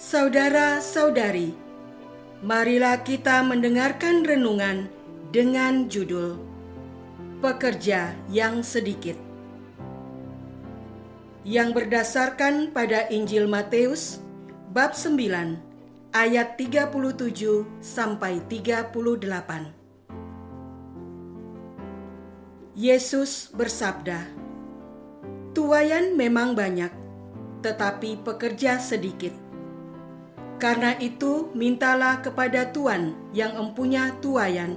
Saudara-saudari, marilah kita mendengarkan renungan dengan judul Pekerja yang Sedikit, yang berdasarkan pada Injil Matius bab 9 ayat 37 sampai 38. Yesus bersabda, "Tuaian memang banyak, tetapi pekerja sedikit. Karena itu mintalah kepada Tuhan yang empunya tuaian,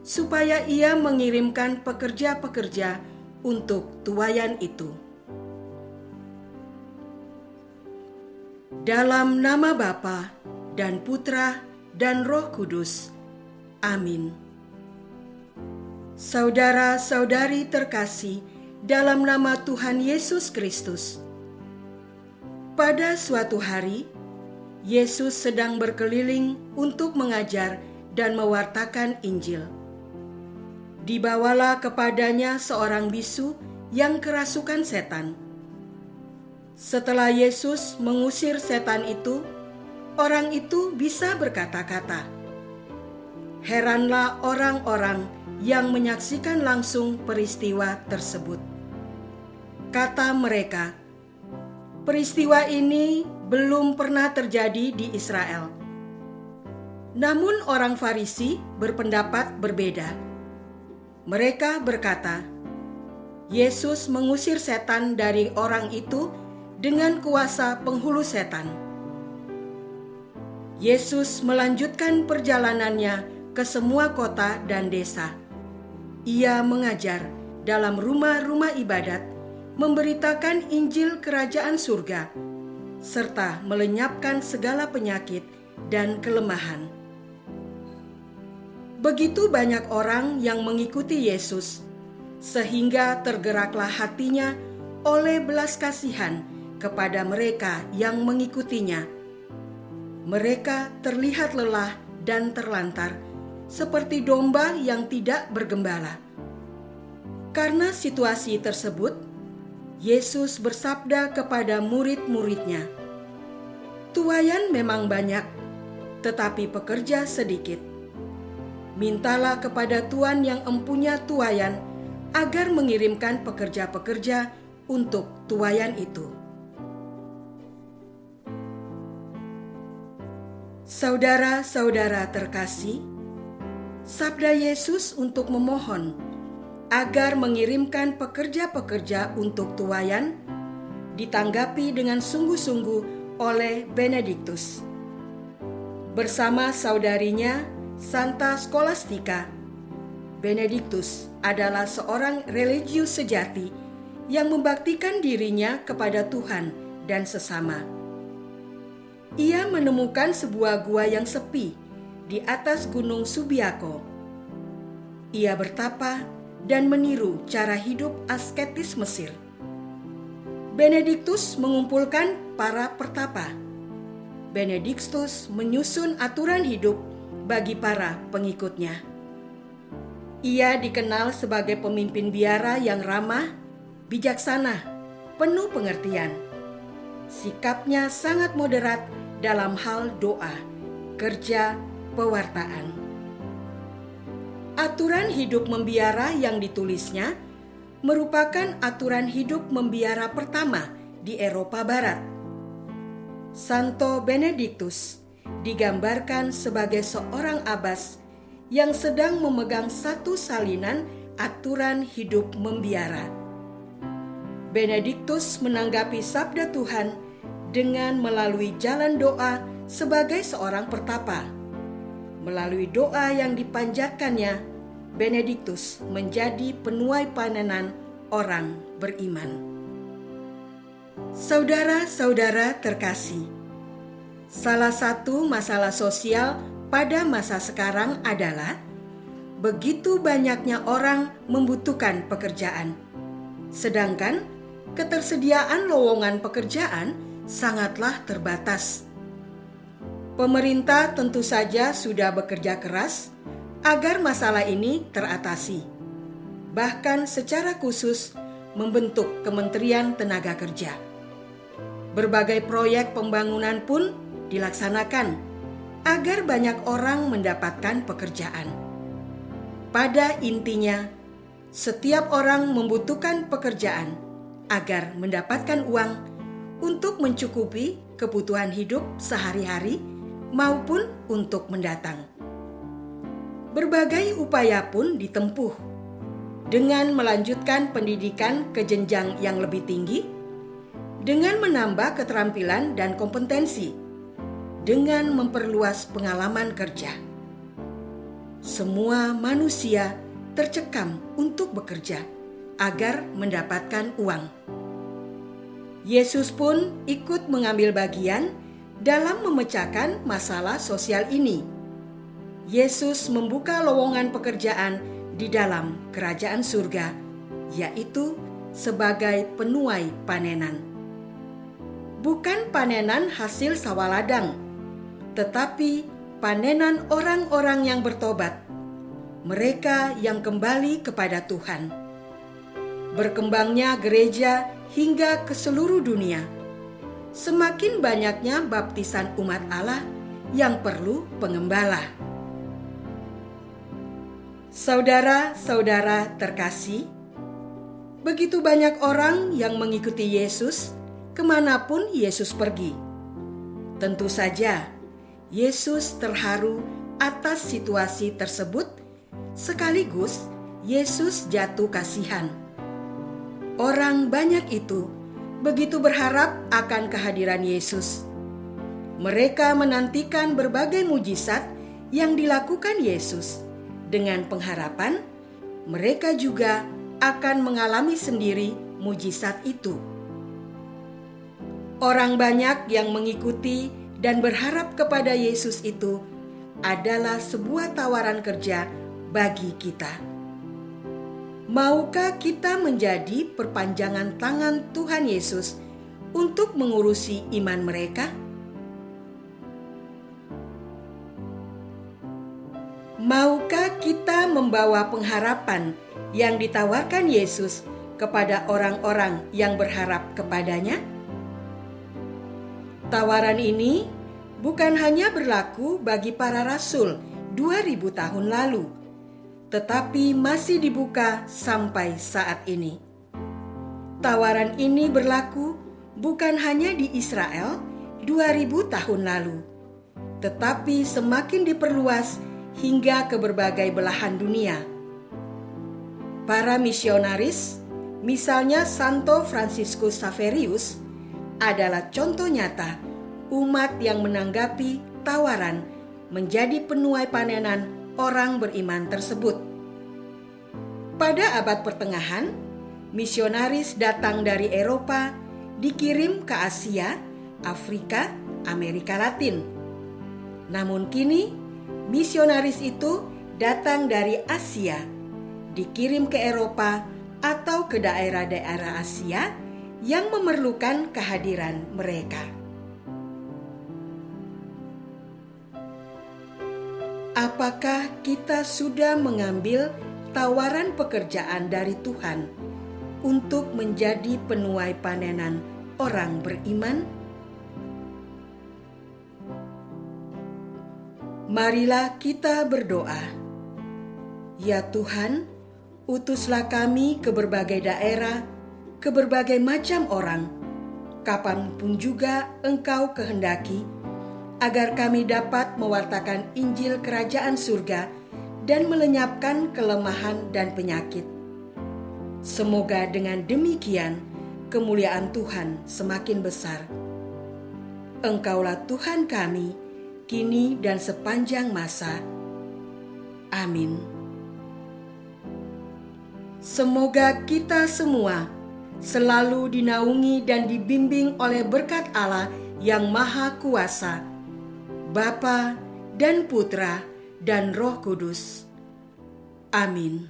supaya ia mengirimkan pekerja-pekerja untuk tuaian itu." Dalam nama Bapa dan Putra dan Roh Kudus. Amin. Saudara-saudari terkasih dalam nama Tuhan Yesus Kristus. Pada suatu hari, Yesus sedang berkeliling untuk mengajar dan mewartakan Injil. Dibawalah kepadanya seorang bisu yang kerasukan setan. Setelah Yesus mengusir setan itu, orang itu bisa berkata-kata. Heranlah orang-orang yang menyaksikan langsung peristiwa tersebut. Kata mereka, "Peristiwa ini belum pernah terjadi di Israel." Namun orang Farisi berpendapat berbeda. Mereka berkata, "Yesus mengusir setan dari orang itu dengan kuasa penghulu setan." Yesus melanjutkan perjalanannya ke semua kota dan desa. Ia mengajar dalam rumah-rumah ibadat, memberitakan Injil Kerajaan Surga, serta melenyapkan segala penyakit dan kelemahan. Begitu banyak orang yang mengikuti Yesus, sehingga tergeraklah hatinya oleh belas kasihan kepada mereka yang mengikutinya. Mereka terlihat lelah dan terlantar, seperti domba yang tidak bergembala. Karena situasi tersebut, Yesus bersabda kepada murid-muridnya, "Tuaian memang banyak, tetapi pekerja sedikit. Mintalah kepada Tuhan yang empunya tuaian agar mengirimkan pekerja-pekerja untuk tuaian itu." Saudara-saudara terkasih, sabda Yesus untuk memohon agar mengirimkan pekerja-pekerja untuk tuaian ditanggapi dengan sungguh-sungguh oleh Benediktus. Bersama saudarinya Santa Scholastica, Benediktus adalah seorang religius sejati yang membaktikan dirinya kepada Tuhan dan sesama. Ia menemukan sebuah gua yang sepi di atas gunung Subiaco. Ia bertapa dan meniru cara hidup asketis Mesir. Benediktus mengumpulkan para pertapa. Benediktus menyusun aturan hidup bagi para pengikutnya. Ia dikenal sebagai pemimpin biara yang ramah, bijaksana, penuh pengertian. Sikapnya sangat moderat dalam hal doa, kerja, pewartaan. Aturan hidup membiara yang ditulisnya merupakan aturan hidup membiara pertama di Eropa Barat. Santo Benediktus digambarkan sebagai seorang abbas yang sedang memegang satu salinan aturan hidup membiara. Benediktus menanggapi sabda Tuhan dengan melalui jalan doa sebagai seorang pertapa. Melalui doa yang dipanjatkannya, Benediktus menjadi penuai panenan orang beriman. Saudara-saudara terkasih, salah satu masalah sosial pada masa sekarang adalah begitu banyaknya orang membutuhkan pekerjaan, sedangkan ketersediaan lowongan pekerjaan sangatlah terbatas. Pemerintah tentu saja sudah bekerja keras agar masalah ini teratasi, bahkan secara khusus membentuk Kementerian Tenaga Kerja. Berbagai proyek pembangunan pun dilaksanakan agar banyak orang mendapatkan pekerjaan. Pada intinya, setiap orang membutuhkan pekerjaan agar mendapatkan uang untuk mencukupi kebutuhan hidup sehari-hari maupun untuk mendatang. Berbagai upaya pun ditempuh dengan melanjutkan pendidikan ke jenjang yang lebih tinggi, dengan menambah keterampilan dan kompetensi, dengan memperluas pengalaman kerja. Semua manusia tercekam untuk bekerja agar mendapatkan uang. Yesus pun ikut mengambil bagian dalam memecahkan masalah sosial ini. Yesus membuka lowongan pekerjaan di dalam kerajaan surga, yaitu sebagai penuai panenan. Bukan panenan hasil sawah ladang, tetapi panenan orang-orang yang bertobat, mereka yang kembali kepada Tuhan. Berkembangnya gereja hingga ke seluruh dunia. Semakin banyaknya baptisan umat Allah yang perlu pengembala. Saudara-saudara terkasih, begitu banyak orang yang mengikuti Yesus kemanapun Yesus pergi. Tentu saja, Yesus terharu atas situasi tersebut, sekaligus Yesus jatuh kasihan. Orang banyak itu begitu berharap akan kehadiran Yesus. Mereka menantikan berbagai mujizat yang dilakukan Yesus. Dengan pengharapan, mereka juga akan mengalami sendiri mujizat itu. Orang banyak yang mengikuti dan berharap kepada Yesus itu adalah sebuah tawaran kerja bagi kita. Maukah kita menjadi perpanjangan tangan Tuhan Yesus untuk mengurusi iman mereka? Maukah kita membawa pengharapan yang ditawarkan Yesus kepada orang-orang yang berharap kepadanya? Tawaran ini bukan hanya berlaku bagi para rasul 2000 tahun lalu, tetapi masih dibuka sampai saat ini. Tawaran ini berlaku bukan hanya di Israel 2000 tahun lalu, tetapi semakin diperluas hingga ke berbagai belahan dunia. Para misionaris, misalnya Santo Fransiskus Xaverius, adalah contoh nyata umat yang menanggapi tawaran menjadi penuai panenan orang beriman tersebut. Pada abad pertengahan, misionaris datang dari Eropa dikirim ke Asia, Afrika, Amerika Latin. Namun kini, misionaris itu datang dari Asia, dikirim ke Eropa atau ke daerah-daerah Asia yang memerlukan kehadiran mereka. Apakah kita sudah mengambil tawaran pekerjaan dari Tuhan untuk menjadi penuai panenan orang beriman? Marilah kita berdoa. Ya Tuhan, utuslah kami ke berbagai daerah, ke berbagai macam orang, kapanpun juga Engkau kehendaki, agar kami dapat mewartakan Injil Kerajaan Surga dan melenyapkan kelemahan dan penyakit. Semoga dengan demikian kemuliaan Tuhan semakin besar. Engkaulah Tuhan kami, kini dan sepanjang masa. Amin. Semoga kita semua selalu dinaungi dan dibimbing oleh berkat Allah yang Maha Kuasa, Bapa dan Putra dan Roh Kudus. Amin.